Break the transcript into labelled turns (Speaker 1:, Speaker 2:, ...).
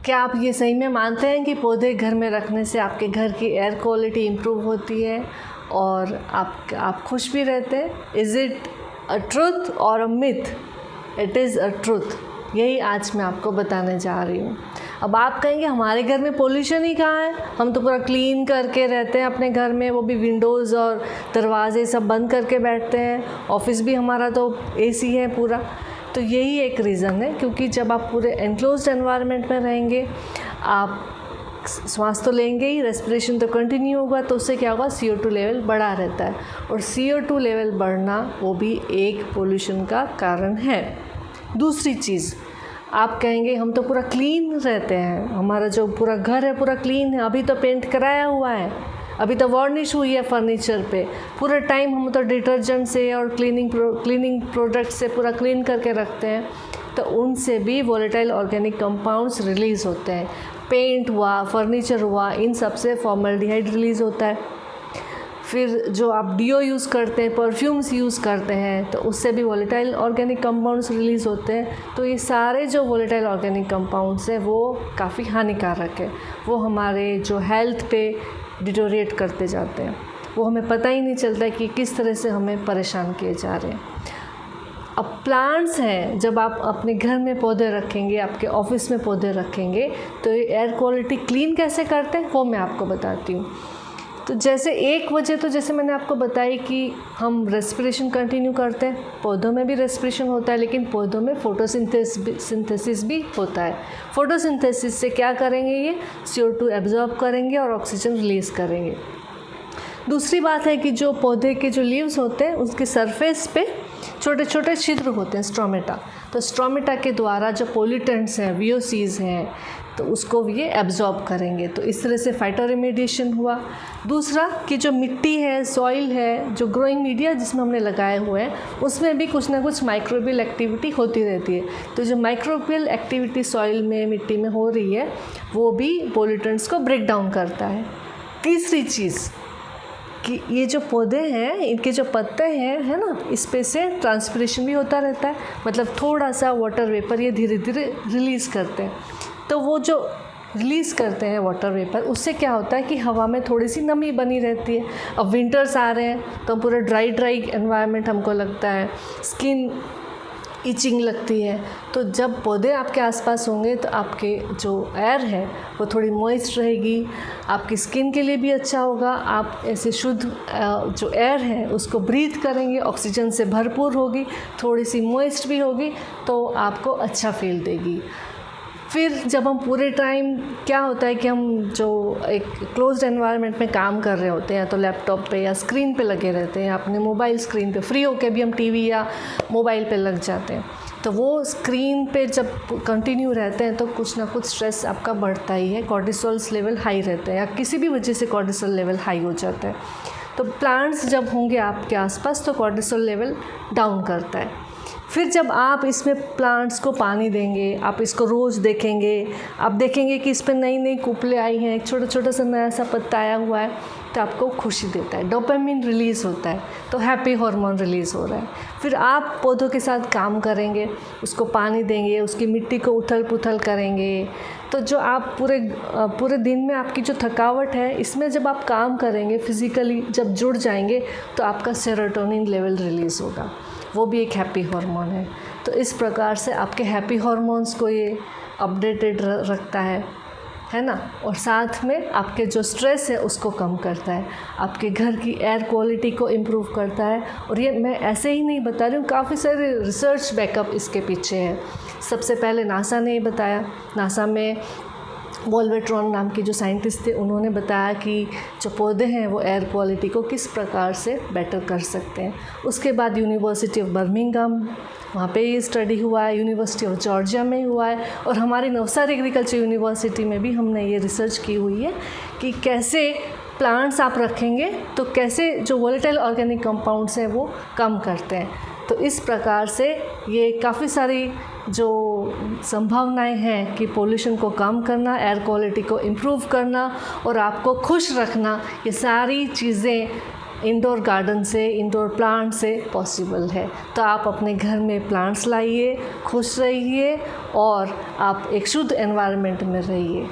Speaker 1: क्या आप ये सही में मानते हैं कि पौधे घर में रखने से आपके घर की एयर क्वालिटी इम्प्रूव होती है और आप खुश भी रहते हैं? इज़ इट अ ट्रुथ और a myth? It is a truth. यही आज मैं आपको बताने जा रही हूँ। अब आप कहेंगे हमारे घर में पोल्यूशन ही कहाँ है, हम तो पूरा क्लीन करके रहते हैं अपने घर में, वो भी विंडोज़ और दरवाजे सब बंद करके बैठते हैं, ऑफिस भी हमारा तो एसी है पूरा। तो यही एक रीज़न है, क्योंकि जब आप पूरे एनक्लोज्ड एनवायरनमेंट में रहेंगे, आप सांस तो लेंगे ही, रेस्पिरेशन तो कंटिन्यू होगा, तो उससे क्या होगा, CO2 लेवल बढ़ा रहता है और CO2 लेवल बढ़ना वो भी एक पोल्यूशन का कारण है। दूसरी चीज़, आप कहेंगे हम तो पूरा क्लीन रहते हैं, हमारा जो पूरा घर है पूरा क्लीन है, अभी तो पेंट कराया हुआ है, अभी तो वार्निश हुई है फर्नीचर पे, पूरा टाइम हम तो डिटर्जेंट से और क्लीनिंग प्रोडक्ट से पूरा क्लीन करके रखते हैं, तो उनसे भी वोलेटाइल ऑर्गेनिक कंपाउंड्स रिलीज़ होते हैं। पेंट हुआ, फर्नीचर हुआ, इन सब से फॉर्मल्डिहाइड रिलीज़ होता है। फिर जो आप डीओ यूज़ करते हैं, परफ्यूम्स यूज़ करते हैं, तो उससे भी वोलेटाइल ऑर्गेनिक कंपाउंड्स रिलीज़ होते हैं। तो ये सारे जो वोलेटाइल ऑर्गेनिक कंपाउंड्स हैं वो काफ़ी हानिकारक है, वो हमारे जो हेल्थ पे डिटोरिएट करते जाते हैं, वो हमें पता ही नहीं चलता कि किस तरह से हमें परेशान किए जा रहे हैं। अब प्लांट्स हैं, जब आप अपने घर में पौधे रखेंगे, आपके ऑफिस में पौधे रखेंगे, तो ये एयर क्वालिटी क्लीन कैसे करते हैं वो मैं आपको बताती हूँ। तो जैसे एक वजह तो जैसे मैंने आपको बताई कि हम रेस्पिरेशन कंटिन्यू करते हैं, पौधों में भी रेस्पिरेशन होता है, लेकिन पौधों में फोटोसिंथेसिस भी होता है। फोटोसिंथेसिस से क्या करेंगे, ये CO2 एब्जॉर्ब करेंगे और ऑक्सीजन रिलीज़ करेंगे। दूसरी बात है कि जो पौधे के जो लीव्स होते हैं उसके सरफेस पे छोटे छोटे छिद्र होते हैं, स्ट्रोमेटा। तो स्ट्रोमेटा के द्वारा जो पोल्यूटेंट्स हैं, VOCs हैं, तो उसको ये एब्जॉर्ब करेंगे, तो इस तरह से फाइटोरेमेडिएशन हुआ। दूसरा कि जो मिट्टी है, सॉइल है, जो ग्रोइंग मीडिया जिसमें हमने लगाए हुए हैं, उसमें भी कुछ ना कुछ माइक्रोबियल एक्टिविटी होती रहती है। तो जो माइक्रोबियल एक्टिविटी सॉइल में, मिट्टी में हो रही है, वो भी पोल्यूटेंट्स को ब्रेक डाउन करता है। तीसरी चीज़ कि ये जो पौधे हैं, इनके जो पत्ते हैं, है ना, इस पे से ट्रांसपिरेशन भी होता रहता है, मतलब थोड़ा सा वाटर वेपर ये धीरे धीरे रिलीज़ करते हैं। तो वो जो रिलीज़ करते हैं वाटर वेपर, उससे क्या होता है कि हवा में थोड़ी सी नमी बनी रहती है। अब विंटर्स आ रहे हैं तो पूरा ड्राई एनवायरनमेंट हमको लगता है, स्किन इचिंग लगती है। तो जब पौधे आपके आसपास होंगे तो आपके जो एयर है वो थोड़ी मॉइस्ट रहेगी, आपकी स्किन के लिए भी अच्छा होगा। आप ऐसे शुद्ध जो एयर है उसको ब्रीथ करेंगे, ऑक्सीजन से भरपूर होगी, थोड़ी सी मॉइस्ट भी होगी, तो आपको अच्छा फील देगी। फिर जब हम पूरे टाइम, क्या होता है कि हम जो एक क्लोज्ड एनवायरनमेंट में काम कर रहे होते हैं, तो लैपटॉप पे या स्क्रीन पे लगे रहते हैं, अपने मोबाइल स्क्रीन पे, फ्री होके भी हम टीवी या मोबाइल पे लग जाते हैं, तो वो स्क्रीन पे जब कंटिन्यू रहते हैं तो कुछ ना कुछ स्ट्रेस आपका बढ़ता ही है, कॉर्टिसोल्स लेवल हाई रहते हैं या किसी भी वजह से कॉर्टिसोल लेवल हाई हो जाता है। तो प्लांट्स जब होंगे आपके आसपास तो कॉर्टिसोल लेवल डाउन करता है। फिर जब आप इसमें प्लांट्स को पानी देंगे, आप इसको रोज़ देखेंगे, आप देखेंगे कि इस पर नई नई कुपले आई हैं, एक छोटा छोटा सा नया सा पत्ता आया हुआ है, तो आपको खुशी देता है, डोपामिन रिलीज़ होता है, तो हैप्पी हार्मोन रिलीज़ हो रहा है। फिर आप पौधों के साथ काम करेंगे, उसको पानी देंगे, उसकी मिट्टी को उथल पुथल करेंगे, तो जो आप पूरे दिन में आपकी जो थकावट है, इसमें जब आप काम करेंगे, फिज़िकली जब जुड़ जाएंगे, तो आपका सेरोटोनिन लेवल रिलीज़ होगा, वो भी एक हैप्पी हार्मोन है। तो इस प्रकार से आपके हैप्पी हार्मोन्स को ये अपडेटेड रखता है ना, और साथ में आपके जो स्ट्रेस है उसको कम करता है, आपके घर की एयर क्वालिटी को इम्प्रूव करता है। और ये मैं ऐसे ही नहीं बता रही हूँ, काफ़ी सारे रिसर्च बैकअप इसके पीछे है। सबसे पहले नासा ने बताया, नासा में वॉल्वेट्रॉन नाम के जो साइंटिस्ट थे, उन्होंने बताया कि जो पौधे हैं वो एयर क्वालिटी को किस प्रकार से बेटर कर सकते हैं। उसके बाद यूनिवर्सिटी ऑफ बर्मिंघम, वहाँ पे ये स्टडी हुआ है, यूनिवर्सिटी ऑफ जॉर्जिया में हुआ है, और हमारी नवसारी एग्रीकल्चर यूनिवर्सिटी में भी हमने ये रिसर्च की हुई है कि कैसे प्लांट्स आप रखेंगे तो कैसे जो वोलेटाइल ऑर्गेनिक कंपाउंड्स हैं वो कम करते हैं। तो इस प्रकार से ये काफ़ी सारी जो संभावनाएं हैं कि पोल्यूशन को कम करना, एयर क्वालिटी को इम्प्रूव करना और आपको खुश रखना, ये सारी चीज़ें इंडोर गार्डन से, इंडोर प्लांट से पॉसिबल है। तो आप अपने घर में प्लांट्स लाइए, खुश रहिए और आप एक शुद्ध एनवायरनमेंट में रहिए।